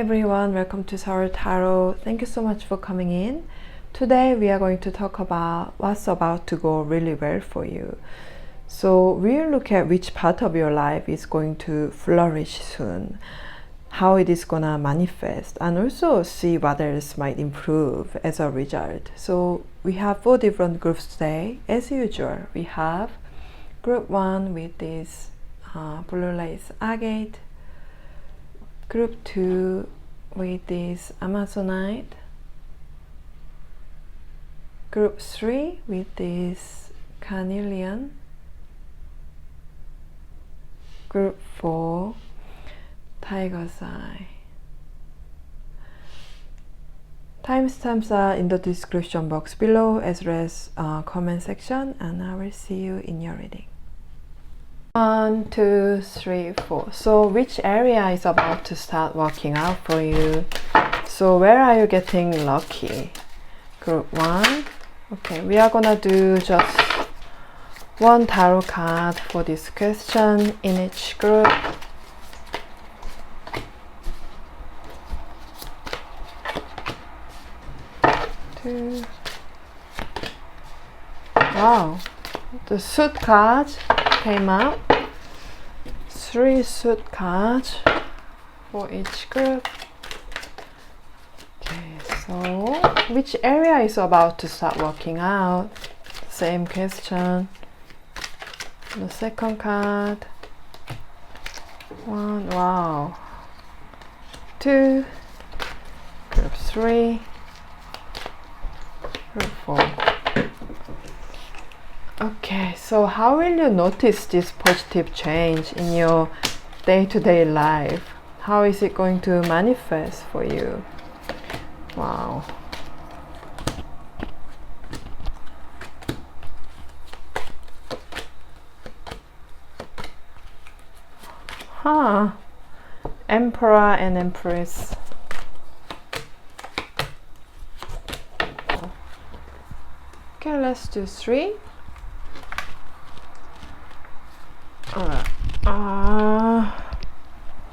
everyone, welcome to Seoul Tarot. Thank you so much for coming in. Today we are going to talk about what's about to go really well for you. So we'll look at which part of your life is going to flourish soon, how it is gonna manifest, and also see what else might improve as a result. So we have 4 different groups today. As usual, we have group 1 with this blue lace agate, group 2 with this Amazonite, group 3 with this carnelian, group 4 tiger's eye. Timestamps are in the description box below as well as comment section, and I will see you in your reading. 1, 2, 3, 4. So which area is about to start working out for you? So where are you getting lucky? Group 1. Okay, we are gonna do just 1 tarot card for this question in each group. Two. Wow, the suit cards came out. 3 suit cards for each group. Okay, so which area is about to start working out? Same question. The second card. 1, wow. 2, group 3, group 4. Okay, so how will you notice this positive change in your day-to-day life? How is it going to manifest for you? Wow. Huh. Emperor and Empress. Okay, let's do 3. Alright.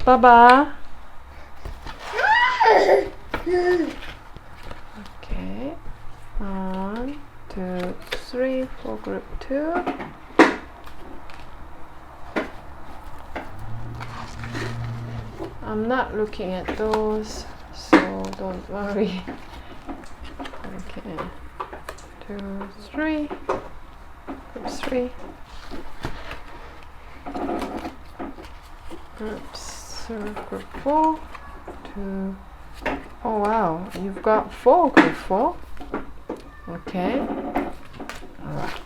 Baba. Okay. 1, 2, 3 for group 2. I'm not looking at those, so don't worry. Okay. 2, 3. Group 3. Group 4, 2. Oh wow, you've got 4 group 4. Okay. Alright.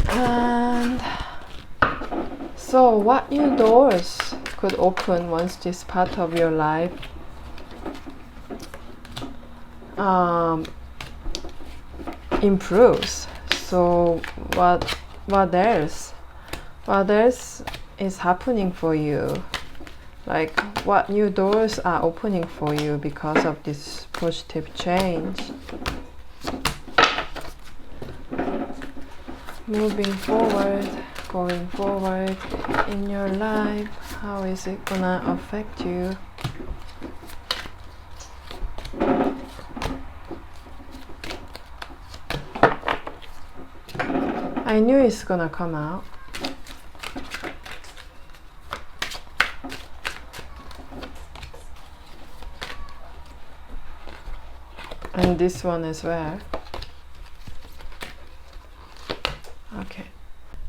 And so what new doors could open once this part of your life improves? So what else? What else is happening for you? Like, what new doors are opening for you because of this positive change? Moving forward, going forward in your life, how is it gonna affect you? I knew it's gonna come out. And this one as well. Okay.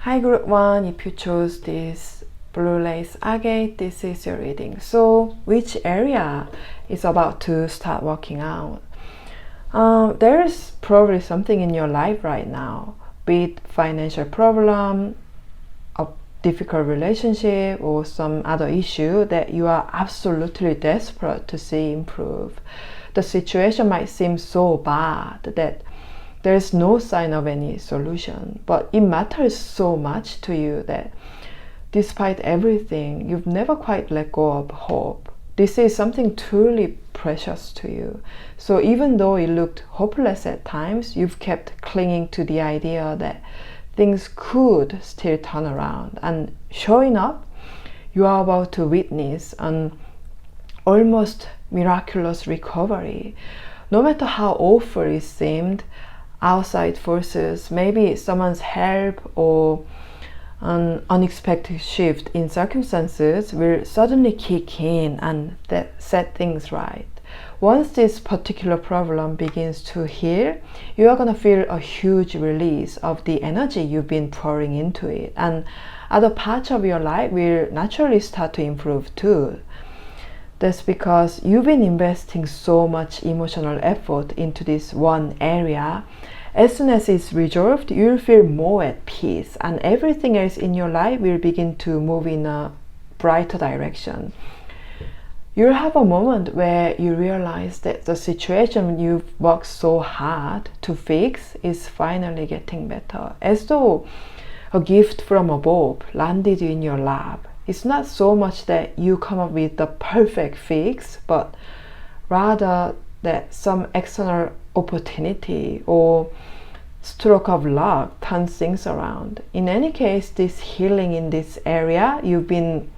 Hi group 1, if you chose this blue lace agate, this is your reading. So which area is about to start working out? There is probably something in your life right now, be it financial problem, a difficult relationship, or some other issue that you are absolutely desperate to see improve. The situation might seem so bad that there is no sign of any solution, but it matters so much to you that despite everything, you've never quite let go of hope. This is something truly precious to you. So even though it looked hopeless at times, you've kept clinging to the idea that things could still turn around. And showing up, you are about to witness an almost miraculous recovery. No matter how awful it seemed, outside forces, maybe someone's help or an unexpected shift in circumstances will suddenly kick in and set things right. Once this particular problem begins to heal, you are going to feel a huge release of the energy you've been pouring into it, and other parts of your life will naturally start to improve too. That's because you've been investing so much emotional effort into this one area. As soon as it's resolved, you'll feel more at peace, and everything else in your life will begin to move in a brighter direction. You'll have a moment where you realize that the situation you've worked so hard to fix is finally getting better, as though a gift from above landed in your lap. It's not so much that you come up with the perfect fix, but rather that some external opportunity or stroke of luck turns things around. In any case, this healing in this area you've been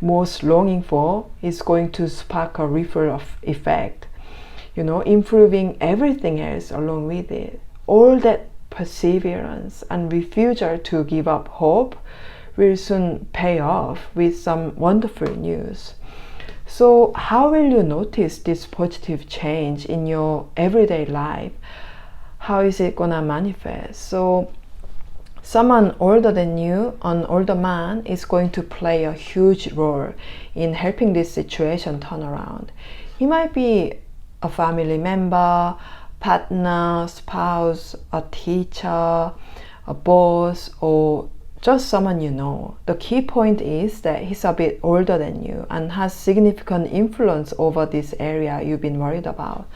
most longing for is going to spark a ripple of effect, improving everything else along with it. All that perseverance and refusal to give up hope will soon pay off with some wonderful news. So how will you notice this positive change in your everyday life? How is it gonna manifest? So someone older than you, an older man, is going to play a huge role in helping this situation turn around. He might be a family member, partner, spouse, a teacher, a boss, or just someone you know. The key point is that he's a bit older than you and has significant influence over this area you've been worried about.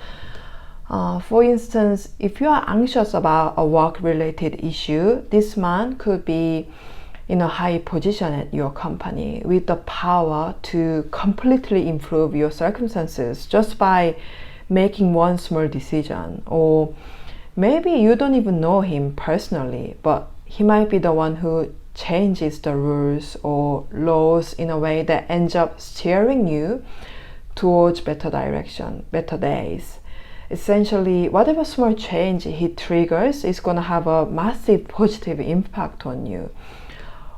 For instance, if you are anxious about a work-related issue, this man could be in a high position at your company with the power to completely improve your circumstances just by making one small decision. Or maybe you don't even know him personally, but he might be the one who changes the rules or laws in a way that ends up steering you towards better direction, better days. Essentially, whatever small change he triggers is going to have a massive positive impact on you.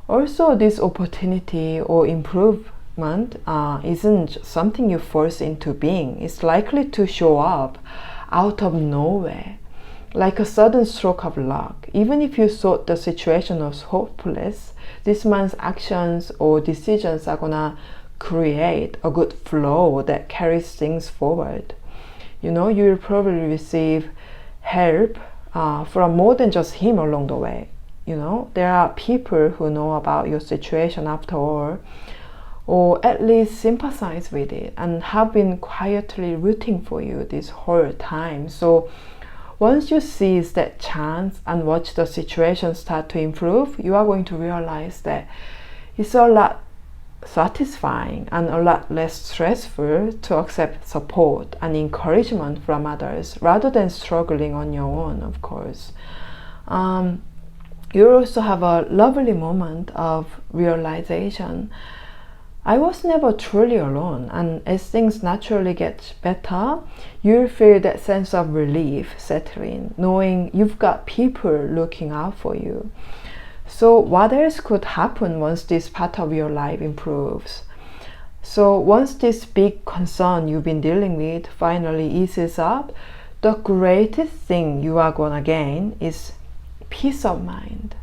Also, this opportunity or improvement isn't something you force into being. It's likely to show up out of nowhere, like a sudden stroke of luck. Even if you thought the situation was hopeless, this man's actions or decisions are going to create a good flow that carries things forward. You will probably receive help from more than just him along the way. There are people who know about your situation after all, or at least sympathize with it and have been quietly rooting for you this whole time. So once you seize that chance and watch the situation start to improve, you are going to realize that it's a lot satisfying and a lot less stressful to accept support and encouragement from others rather than struggling on your own, of course. You also have a lovely moment of realization. I was never truly alone, and as things naturally get better, you'll feel that sense of relief settle in, knowing you've got people looking out for you. So what else could happen once this part of your life improves? So once this big concern you've been dealing with finally eases up, the greatest thing you are gonna gain is peace of mind.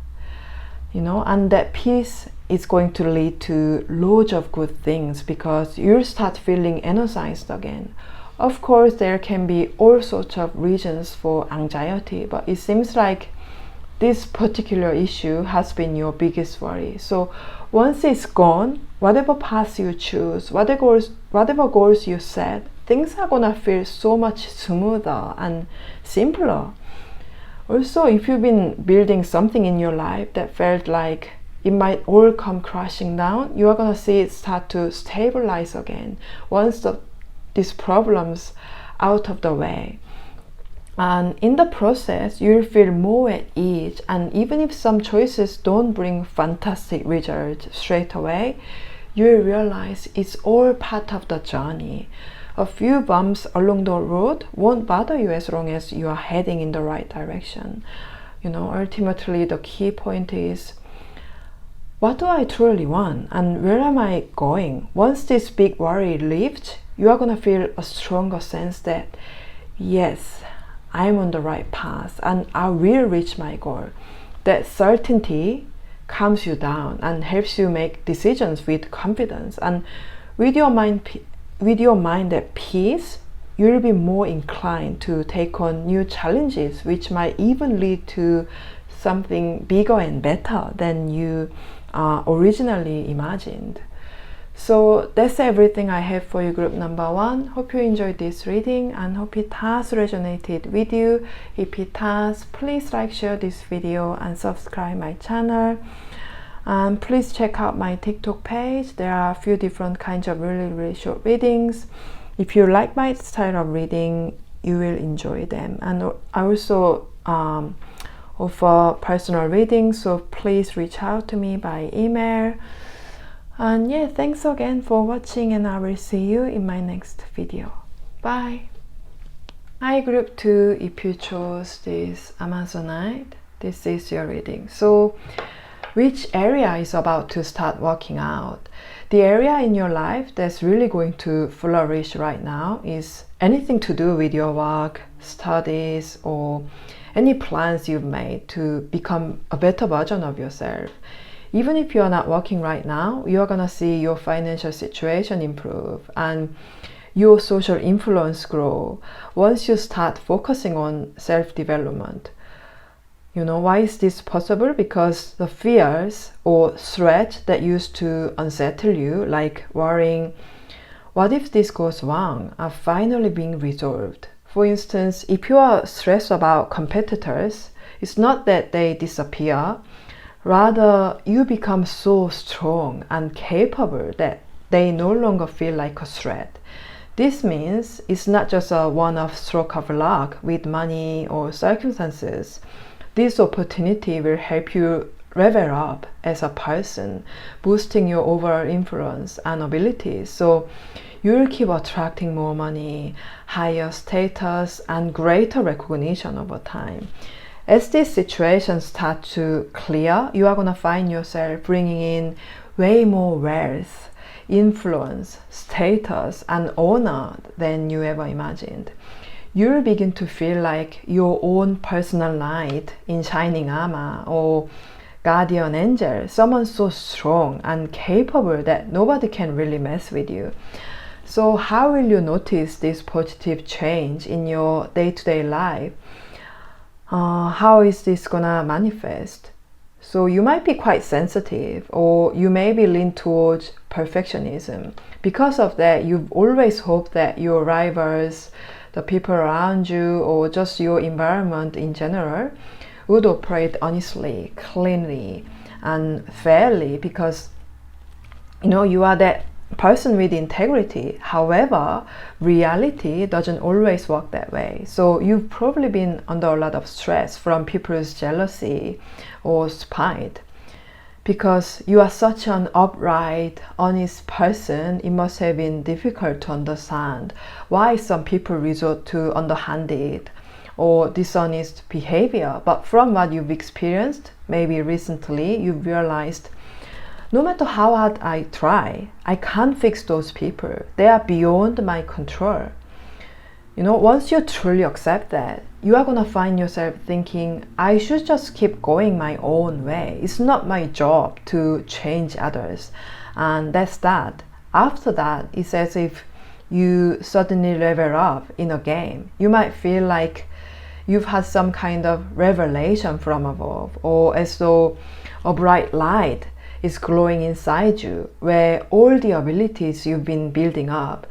And that peace is going to lead to loads of good things because you'll start feeling energized again. Of course, there can be all sorts of reasons for anxiety, but it seems like this particular issue has been your biggest worry. So once it's gone, whatever path you choose, whatever goals you set, things are gonna feel so much smoother and simpler. Also, if you've been building something in your life that felt like it might all come crashing down, you are gonna see it start to stabilize again once these problems out of the way. And in the process, you'll feel more at ease, and even if some choices don't bring fantastic results straight away, you'll realize it's all part of the journey. A few bumps along the road won't bother you as long as you are heading in the right direction. Ultimately the key point is, what do I truly want and where am I going? Once this big worry lifts, you are going to feel a stronger sense that, yes, I'm on the right path and I will reach my goal. That certainty calms you down and helps you make decisions with confidence. And with your mind at peace, you'll be more inclined to take on new challenges, which might even lead to something bigger and better than you originally imagined. So that's everything I have for you, group number 1. Hope you enjoyed this reading and hope it has resonated with you. If it has, please like, share this video and subscribe my channel. And please check out my TikTok page. There are a few different kinds of really short readings. If you like my style of reading, you will enjoy them. And I also offer personal readings, so please reach out to me by email. And yeah, thanks again for watching and I will see you in my next video. Bye! Hi group 2, if you chose this Amazonite, this is your reading. So which area is about to start working out? The area in your life that's really going to flourish right now is anything to do with your work, studies, or any plans you've made to become a better version of yourself. Even if you are not working right now, you are gonna see your financial situation improve and your social influence grow once you start focusing on self-development. Why is this possible? Because the fears or threats that used to unsettle you, like worrying, what if this goes wrong, are finally being resolved. For instance, if you are stressed about competitors, it's not that they disappear, rather you become so strong and capable that they no longer feel like a threat. This means it's not just a one-off stroke of luck with money or circumstances. This opportunity will help you level up as a person, boosting your overall influence and abilities. So you'll keep attracting more money, higher status, and greater recognition over time. As these situations start to clear, you are going to find yourself bringing in way more wealth, influence, status, and honor than you ever imagined. You'll begin to feel like your own personal knight in shining armor or guardian angel, someone so strong and capable that nobody can really mess with you. So how will you notice this positive change in your day-to-day life? How is this gonna manifest? So you might be quite sensitive, or you maybe lean towards perfectionism. Because of that, you've always hoped that your rivals, the people around you, or just your environment in general would operate honestly, cleanly, and fairly, because you are that person with integrity. However, reality doesn't always work that way. So you've probably been under a lot of stress from people's jealousy or spite. Because you are such an upright, honest person, it must have been difficult to understand why some people resort to underhanded or dishonest behavior. But from what you've experienced, maybe recently, you've realized no matter how hard I try, I can't fix those people. They are beyond my control. Once you truly accept that, you are going to find yourself thinking, I should just keep going my own way. It's not my job to change others. And that's that. After that, it's as if you suddenly level up in a game. You might feel like you've had some kind of revelation from above, or as though a bright light is glowing inside you, where all the abilities you've been building up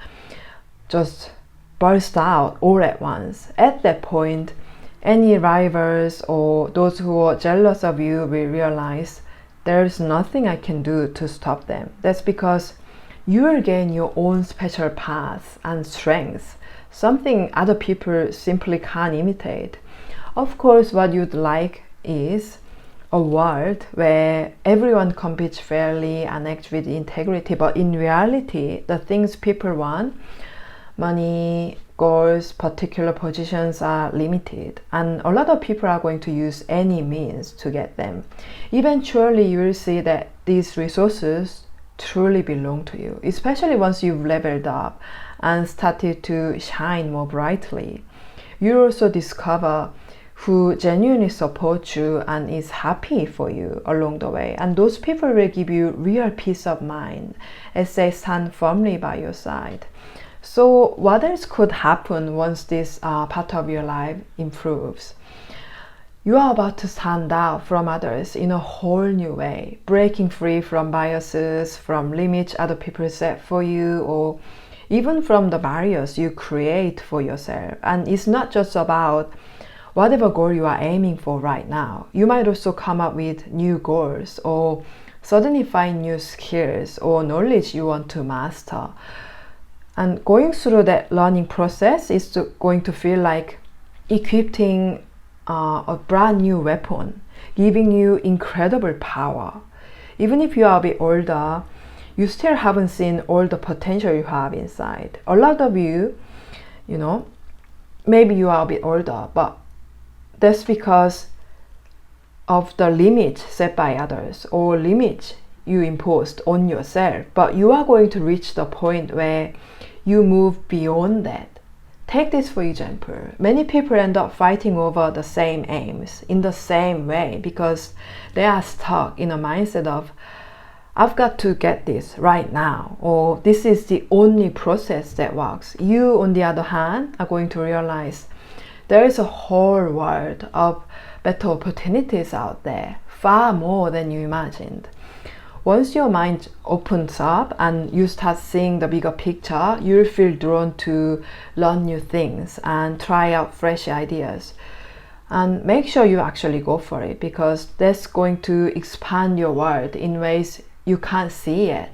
just burst out all at once. At that point, any rivals or those who are jealous of you will realize there's nothing I can do to stop them. That's because you will gain your own special path and strengths, something other people simply can't imitate. Of course, what you'd like is a world where everyone competes fairly and acts with integrity, but in reality, the things people want, money, goals, particular positions, are limited, and a lot of people are going to use any means to get them. Eventually, you will see that these resources truly belong to you, especially once you've leveled up and started to shine more brightly. You also discover who genuinely supports you and is happy for you along the way, and those people will give you real peace of mind as they stand firmly by your side. So what else could happen once this part of your life improves? You are about to stand out from others in a whole new way, breaking free from biases, from limits other people set for you, or even from the barriers you create for yourself. And it's not just about whatever goal you are aiming for right now. You might also come up with new goals, or suddenly find new skills or knowledge you want to master. And going through that learning process is going to feel like equipping a brand new weapon, giving you incredible power. Even if you are a bit older, you still haven't seen all the potential you have inside. A lot of you, maybe you are a bit older, but that's because of the limits set by others or limits you imposed on yourself. But you are going to reach the point where you move beyond that. Take this for example. Many people end up fighting over the same aims in the same way because they are stuck in a mindset of, I've got to get this right now, or this is the only process that works. You, on the other hand, are going to realize there is a whole world of better opportunities out there, far more than you imagined. Once your mind opens up and you start seeing the bigger picture, you'll feel drawn to learn new things and try out fresh ideas. And make sure you actually go for it, because that's going to expand your world in ways you can't see yet.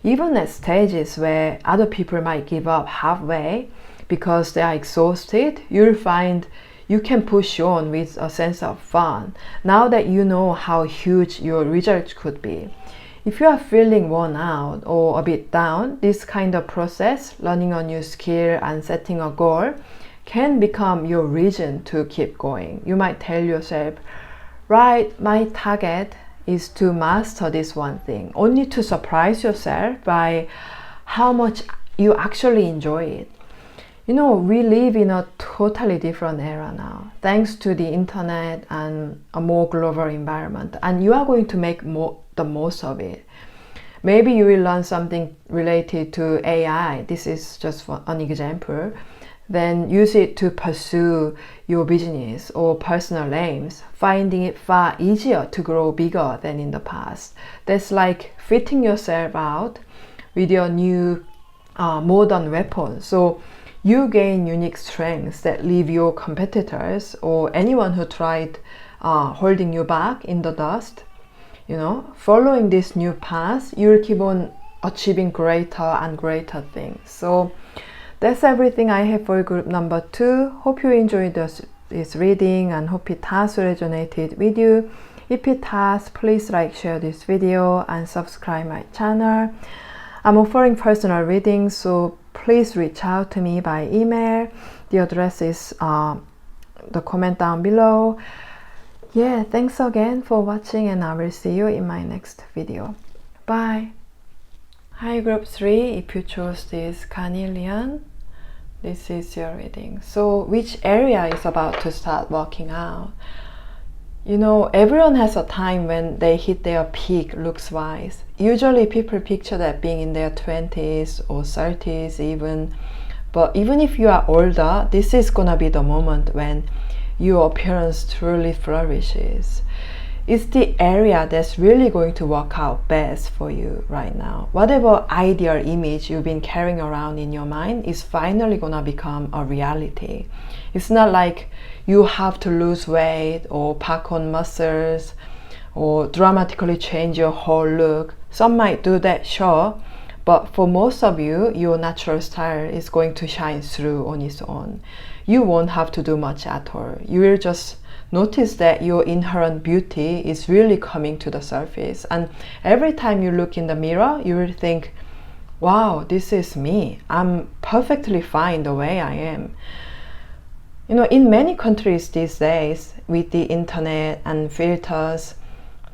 Even at stages where other people might give up halfway because they are exhausted, you'll find you can push on with a sense of fun now that you know how huge your results could be. If you are feeling worn out or a bit down, this kind of process, learning a new skill and setting a goal, can become your reason to keep going. You might tell yourself, right, my target is to master this one thing, only to surprise yourself by how much you actually enjoy it. We live in a totally different era now, thanks to the internet and a more global environment, and you are going to make the most of it. Maybe you will learn something related to AI. This is just an example. Then use it to pursue your business or personal aims, finding it far easier to grow bigger than in the past. That's like fitting yourself out with your new modern weapon. So you gain unique strengths that leave your competitors or anyone who tried holding you back in the dust. Following this new path, you'll keep on achieving greater and greater things. So that's everything I have for group number 2. Hope you enjoyed this reading and hope it has resonated with you. If it has, please like, share this video and subscribe my channel. I'm offering personal readings, so please reach out to me by email. The address is the comment down below. Yeah, thanks again for watching, and I will see you in my next video. Bye. Hi group 3, if you chose this carnelian, this is your reading. So which area is about to start working out? Everyone has a time when they hit their peak looks wise. Usually people picture that being in their 20s or 30s even. But even if you are older, this is gonna be the moment when your appearance truly flourishes. It's the area that's really going to work out best for you right now. Whatever ideal image you've been carrying around in your mind is finally gonna become a reality. It's not like you have to lose weight or pack on muscles or dramatically change your whole look. Some might do that, sure, But for most of you, your natural style is going to shine through on its own. You won't have to do much at all. You will just notice that your inherent beauty is really coming to the surface. And every time you look in the mirror, you will think, wow, this is me. I'm perfectly fine the way I am. You know, in many countries these days, with the internet and filters,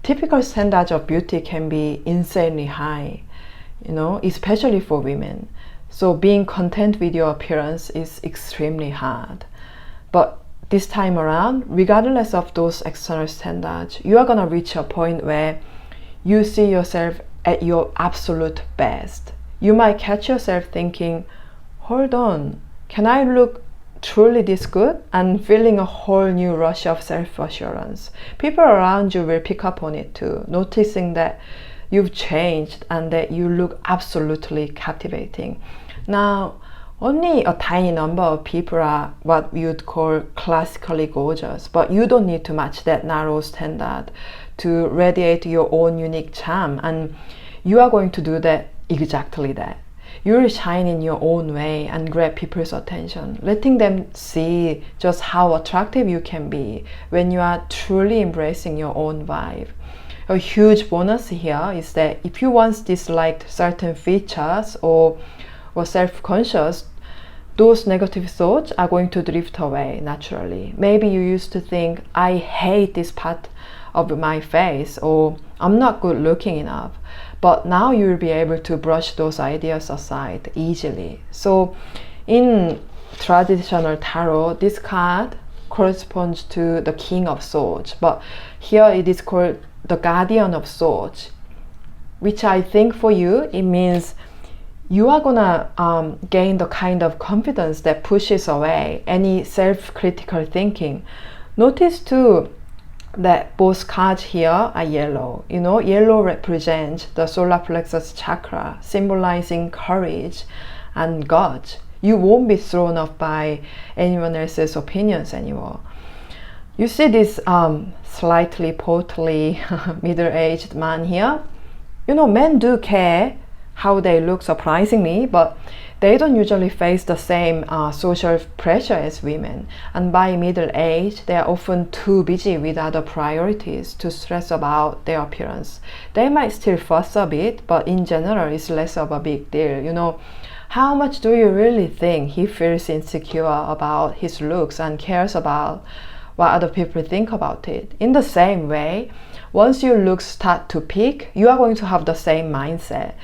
typical standards of beauty can be insanely high, you know, especially for women. So being content with your appearance is extremely hard. But this time around, regardless of those external standards, you are gonna reach a point where you see yourself at your absolute best. You might catch yourself thinking, hold on, can I look truly this good? And feeling a whole new rush of self-assurance. People around you will pick up on it too, noticing that you've changed and that you look absolutely captivating. Now, only a tiny number of people are what you'd call classically gorgeous, but you don't need to match that narrow standard to radiate your own unique charm, and you are going to do that exactly that. You will shine in your own way and grab people's attention, letting them see just how attractive you can be when you are truly embracing your own vibe. A huge bonus here is that if you once disliked certain features or were self-conscious, those negative thoughts are going to drift away naturally. Maybe you used to think, I hate this part of my face, or I'm not good looking enough. But now you will be able to brush those ideas aside easily. So in traditional tarot, this card corresponds to the King of Swords, but here it is called the Guardian of Swords, which I think for you, it means you are gonna gain the kind of confidence that pushes away any self-critical thinking. Notice too that both cards here are yellow. You know, yellow represents the solar plexus chakra, symbolizing courage and guts. You won't be thrown off by anyone else's opinions anymore. You see this slightly portly middle-aged man here? You know, men do care how they look, surprisingly, but they don't usually face the same social pressure as women. And by middle age, they are often too busy with other priorities to stress about their appearance. They might still fuss a bit, but in general, it's less of a big deal. You know, how much do you really think he feels insecure about his looks and cares about what other people think about it? In the same way, once your looks start to peak, you are going to have the same mindset.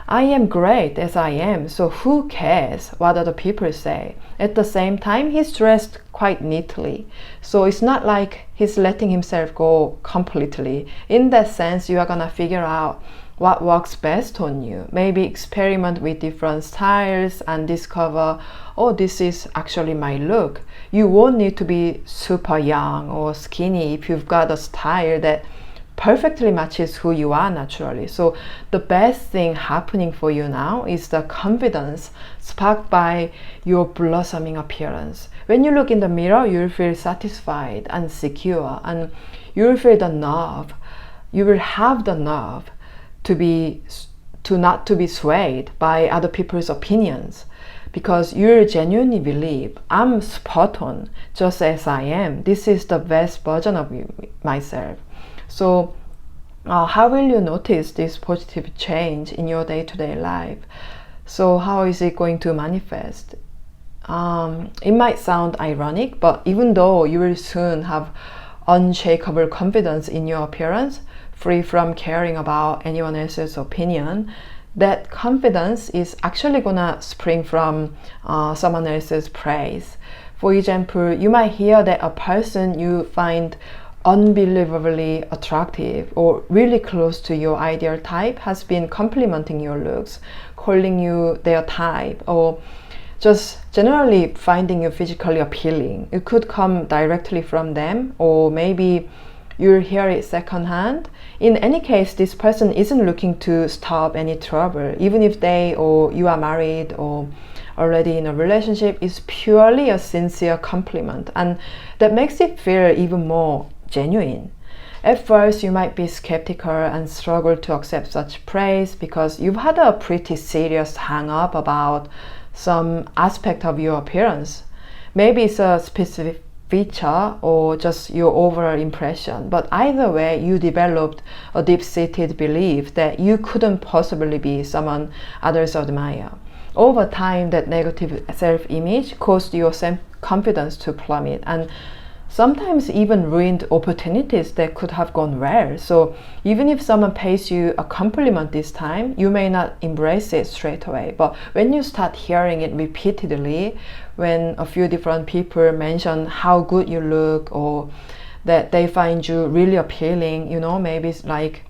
I am great as I am, so who cares what other people say? At the same time, he's dressed quite neatly, so it's not like he's letting himself go completely. In that sense, you are gonna figure out what works best on you. Maybe experiment with different styles and discover, oh, this is actually my look. You won't need to be super young or skinny if you've got a style that perfectly matches who you are naturally. So the best thing happening for you now is the confidence sparked by your blossoming appearance. When you look in the mirror, you'll feel satisfied and secure, and you'll feel the nerve. You will have the nerve to not to be swayed by other people's opinions, because you genuinely believe I'm spot on just as I am. This is the best version of myself. So how will you notice this positive change in your day-to-day life? So how is it going to manifest? It might sound ironic, but even though you will soon have unshakable confidence in your appearance, free from caring about anyone else's opinion, that confidence is actually gonna spring from someone else's praise. For example, you might hear that a person you find unbelievably attractive or really close to your ideal type has been complimenting your looks, calling you their type, or just generally finding you physically appealing. It could come directly from them, or maybe you'll hear it secondhand. In any case, this person isn't looking to stop any trouble, even if they or you are married or already in a relationship. It's purely a sincere compliment, and that makes it feel even more genuine. At first, you might be skeptical and struggle to accept such praise because you've had a pretty serious hang-up about some aspect of your appearance. Maybe it's a specific feature or just your overall impression, but either way, you developed a deep-seated belief that you couldn't possibly be someone others admire. Over time, that negative self-image caused your self-confidence to plummet and sometimes even ruined opportunities that could have gone well. So even if someone pays you a compliment this time, you may not embrace it straight away. But when you start hearing it repeatedly, when a few different people mention how good you look or that they find you really appealing, you know, maybe it's like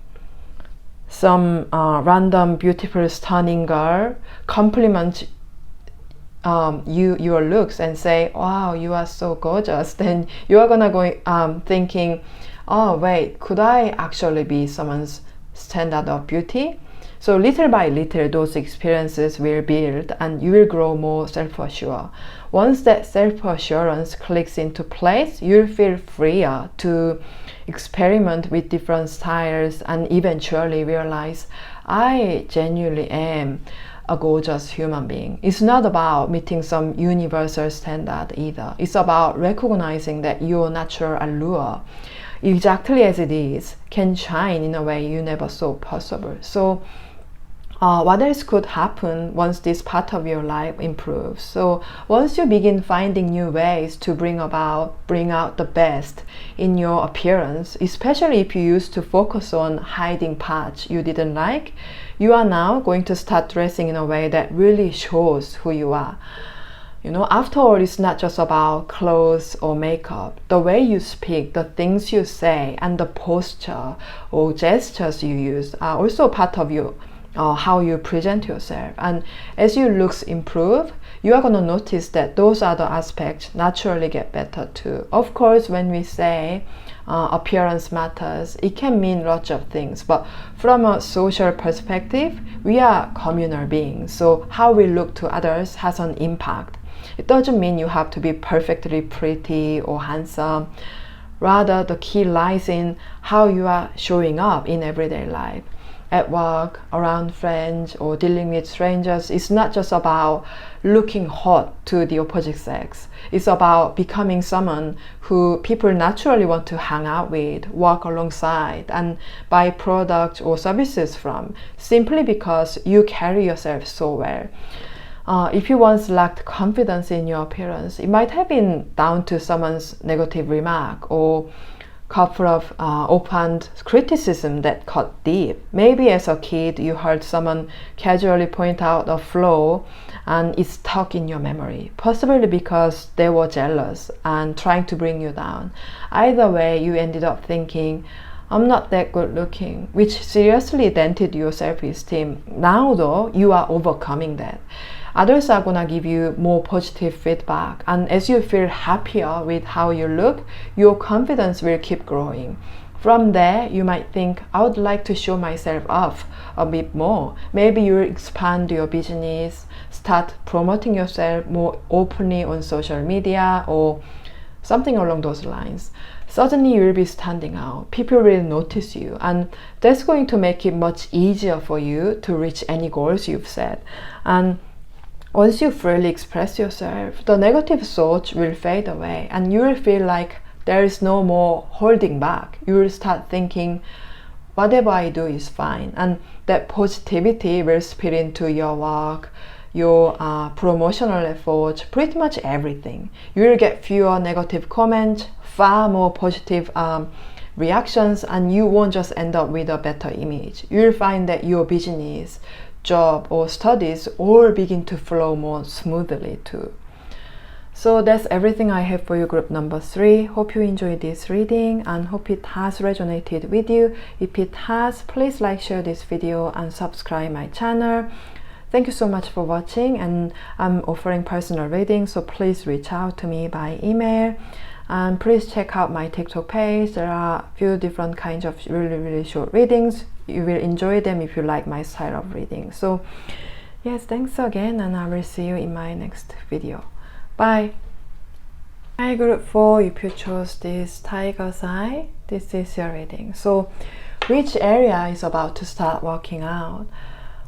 some random beautiful stunning girl compliment your looks and say, wow, you are so gorgeous, then you are gonna go thinking, oh wait, could I actually be someone's standard of beauty? So little by little, those experiences will build and you will grow more self-assured. Once that self-assurance clicks into place, you'll feel freer to experiment with different styles and eventually realize, I genuinely am a gorgeous human being. It's not about meeting some universal standard either. It's about recognizing that your natural allure, exactly as it is, can shine in a way you never saw possible. So what else could happen once this part of your life improves? So once you begin finding new ways to bring out the best in your appearance, especially if you used to focus on hiding parts you didn't like, you are now going to start dressing in a way that really shows who you are. You know, after all, it's not just about clothes or makeup. The way you speak, the things you say, and the posture or gestures you use are also part of you. How you present yourself, and as your looks improve, you are going to notice that those other aspects naturally get better too. Of course, when we say appearance matters, it can mean lots of things, but from a social perspective, we are communal beings, so how we look to others has an impact. It doesn't mean you have to be perfectly pretty or handsome. Rather, the key lies in how you are showing up in everyday life. At work, around friends, or dealing with strangers, it's not just about looking hot to the opposite sex. It's about becoming someone who people naturally want to hang out with, work alongside, and buy products or services from, simply because you carry yourself so well. If you once lacked confidence in your appearance, it might have been down to someone's negative remark or couple of open criticism that cut deep. Maybe as a kid you heard someone casually point out a flaw and it stuck in your memory, possibly because they were jealous and trying to bring you down. Either way, you ended up thinking, I'm not that good looking, which seriously dented your self-esteem. Now though, you are overcoming that. Others are gonna give you more positive feedback, and as you feel happier with how you look, your confidence will keep growing. From there, you might think, I would like to show myself off a bit more. Maybe you'll expand your business, start promoting yourself more openly on social media or something along those lines. Suddenly you will be standing out. People will notice you, and that's going to make it much easier for you to reach any goals you've set. And once you freely express yourself, the negative thoughts will fade away and you will feel like there is no more holding back. You will start thinking, whatever I do is fine. And that positivity will spill into your work, your promotional efforts, pretty much everything. You will get fewer negative comments, far more positive reactions, and you won't just end up with a better image. You will find that your business, job or studies all begin to flow more smoothly too. So that's everything I have for you, group number 3. Hope you enjoyed this reading and hope it has resonated with you. If it has, please like, share this video and subscribe my channel. Thank you so much for watching, and I'm offering personal readings, so please reach out to me by email. And please check out my TikTok page. There are a few different kinds of really short readings. You will enjoy them if you like my style of reading. So yes, thanks again, and I will see you in my next video. Bye. Hi group 4, if you chose this tiger's eye, this is your reading. So which area is about to start working out?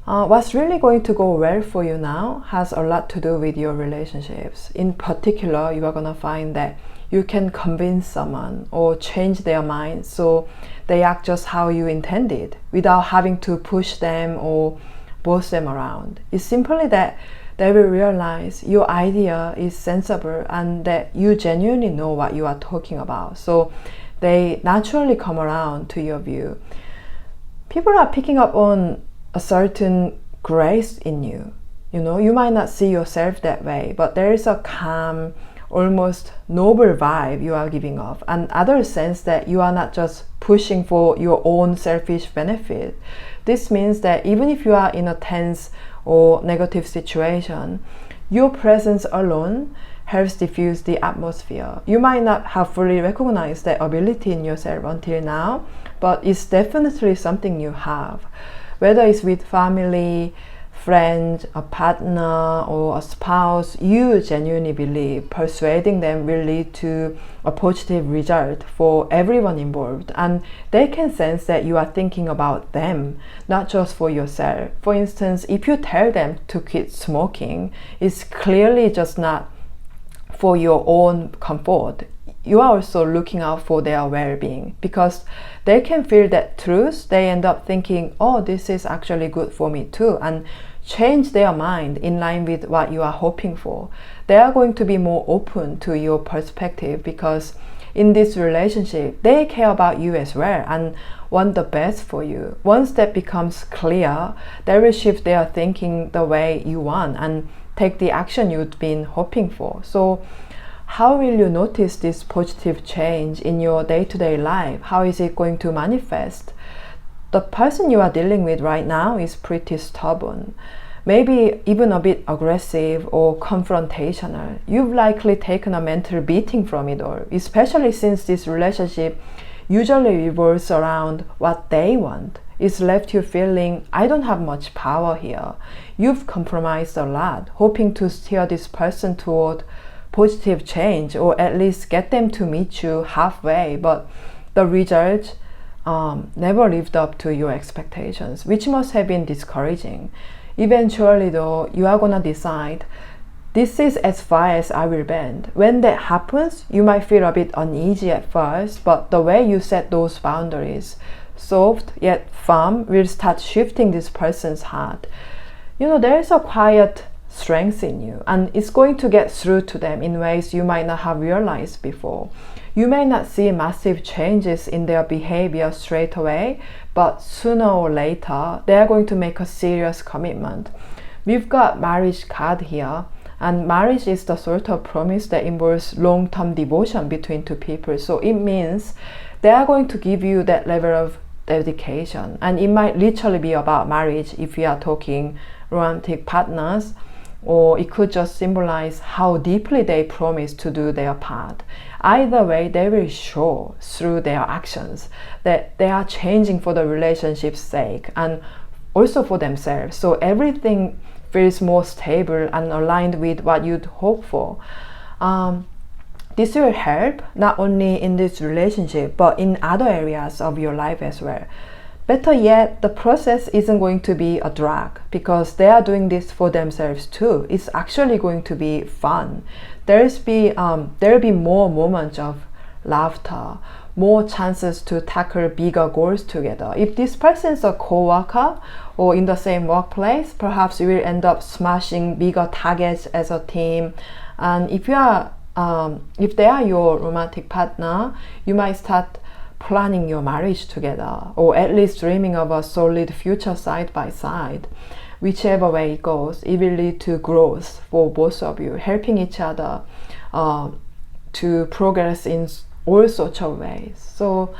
What's really going to go well for you now has a lot to do with your relationships. In particular, you are going to find that you can convince someone or change their mind so they act just how you intended without having to push them or boss them around. It's simply that they will realize your idea is sensible and that you genuinely know what you are talking about. So they naturally come around to your view. People are picking up on a certain grace in you. You know, you might not see yourself that way, but there is a calm, almost noble vibe you are giving off, and others sense that you are not just pushing for your own selfish benefit. This means that even if you are in a tense or negative situation, your presence alone helps diffuse the atmosphere. You might not have fully recognized that ability in yourself until now, but it's definitely something you have. Whether it's with family, friend, a partner, or a spouse, you genuinely believe persuading them will lead to a positive result for everyone involved, and they can sense that you are thinking about them, not just for yourself. For instance, if you tell them to quit smoking, it's clearly just not for your own comfort. You are also looking out for their well-being, because they can feel that truth. They end up thinking, oh, this is actually good for me too, and change their mind in line with what you are hoping for. They are going to be more open to your perspective, because in this relationship they care about you as well and want the best for you. Once that becomes clear, they will shift their thinking the way you want and take the action you've been hoping for. So how will you notice this positive change in your day-to-day life? How is it going to manifest? The person you are dealing with right now is pretty stubborn, maybe even a bit aggressive or confrontational. You've likely taken a mental beating from it all, especially since this relationship usually revolves around what they want. It's left you feeling, I don't have much power here. You've compromised a lot, hoping to steer this person toward positive change, or at least get them to meet you halfway, but the result never lived up to your expectations, which must have been discouraging. Eventually though, you are gonna decide, this is as far as I will bend. When that happens, you might feel a bit uneasy at first, but the way you set those boundaries, soft yet firm, will start shifting this person's heart. You know, there is a quiet strength in you, and it's going to get through to them in ways you might not have realized before. You may not see massive changes in their behavior straight away, but sooner or later they are going to make a serious commitment. We've got marriage card here, and marriage is the sort of promise that involves long-term devotion between two people. So it means they are going to give you that level of dedication, and it might literally be about marriage if we are talking romantic partners, or it could just symbolize how deeply they promise to do their part. Either way, they will show through their actions that they are changing for the relationship's sake and also for themselves. So everything feels more stable and aligned with what you'd hope for. This will help not only in this relationship, but in other areas of your life as well. Better yet, the process isn't going to be a drag, because they are doing this for themselves too. It's actually going to be fun. There'll be more moments of laughter, more chances to tackle bigger goals together. If this person is a co-worker or in the same workplace, perhaps you will end up smashing bigger targets as a team. And if they are your romantic partner, you might start planning your marriage together, or at least dreaming of a solid future side by side. Whichever way it goes, it will lead to growth for both of you, helping each other to progress in all sorts of ways. So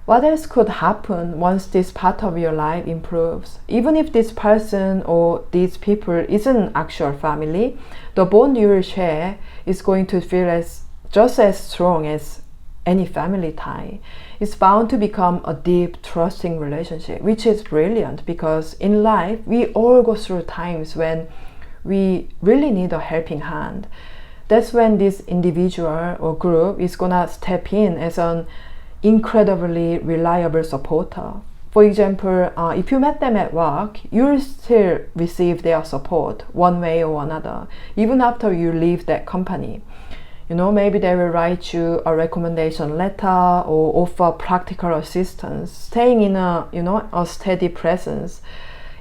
what else could happen once this part of your life improves? Even if this person or these people isn't actual family, the bond you will share is going to feel just as strong as any family tie. It's bound to become a deep, trusting relationship, which is brilliant, because in life we all go through times when we really need a helping hand. That's when this individual or group is gonna step in as an incredibly reliable supporter. For example, if you met them at work, you'll still receive their support one way or another, even after you leave that company. You know, maybe they will write you a recommendation letter or offer practical assistance, staying in a, you know, a steady presence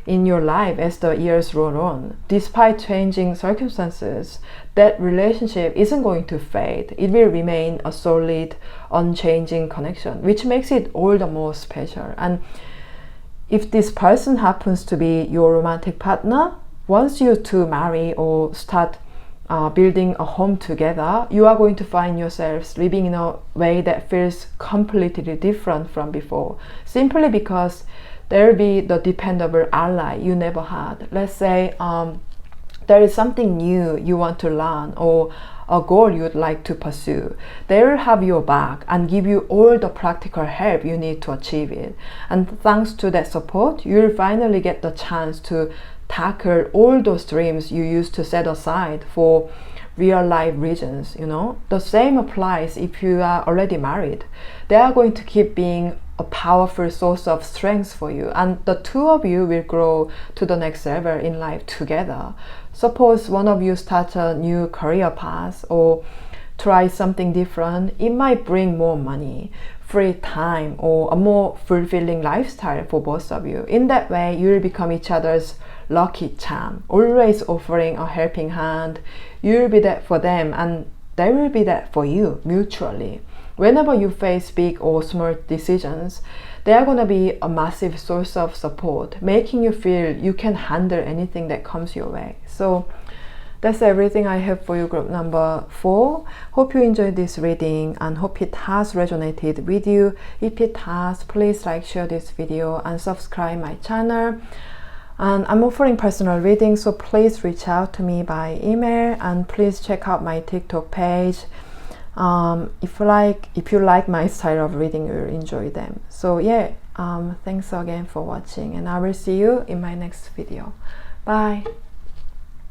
in your life as the years roll on. Despite changing circumstances, that relationship isn't going to fade. It will remain a solid, unchanging connection, which makes it all the more special. And if this person happens to be your romantic partner, once you two marry or start building a home together, you are going to find yourselves living in a way that feels completely different from before, simply because there will be the dependable ally you never had. Let's say there is something new you want to learn or a goal you'd like to pursue. They will have your back and give you all the practical help you need to achieve it. And thanks to that support, you'll finally get the chance to tackle all those dreams you used to set aside for real life reasons. You know, the same applies if you are already married. They are going to keep being a powerful source of strength for you, and the two of you will grow to the next level in life together. Suppose one of you starts a new career path or try something different. It might bring more money, free time, or a more fulfilling lifestyle for both of you. In that way, you will become each other's lucky charm, always offering a helping hand. You'll be that for them and they will be that for you mutually. Whenever you face big or small decisions, they are going to be a massive source of support, making you feel you can handle anything that comes your way. So that's everything I have for you, group number 4. Hope you enjoyed this reading and hope it has resonated with you. If it has, please like, share this video and subscribe my channel. And I'm offering personal readings, so please reach out to me by email and please check out my TikTok page. If you like my style of reading, you'll enjoy them. So yeah, thanks again for watching and I will see you in my next video. Bye.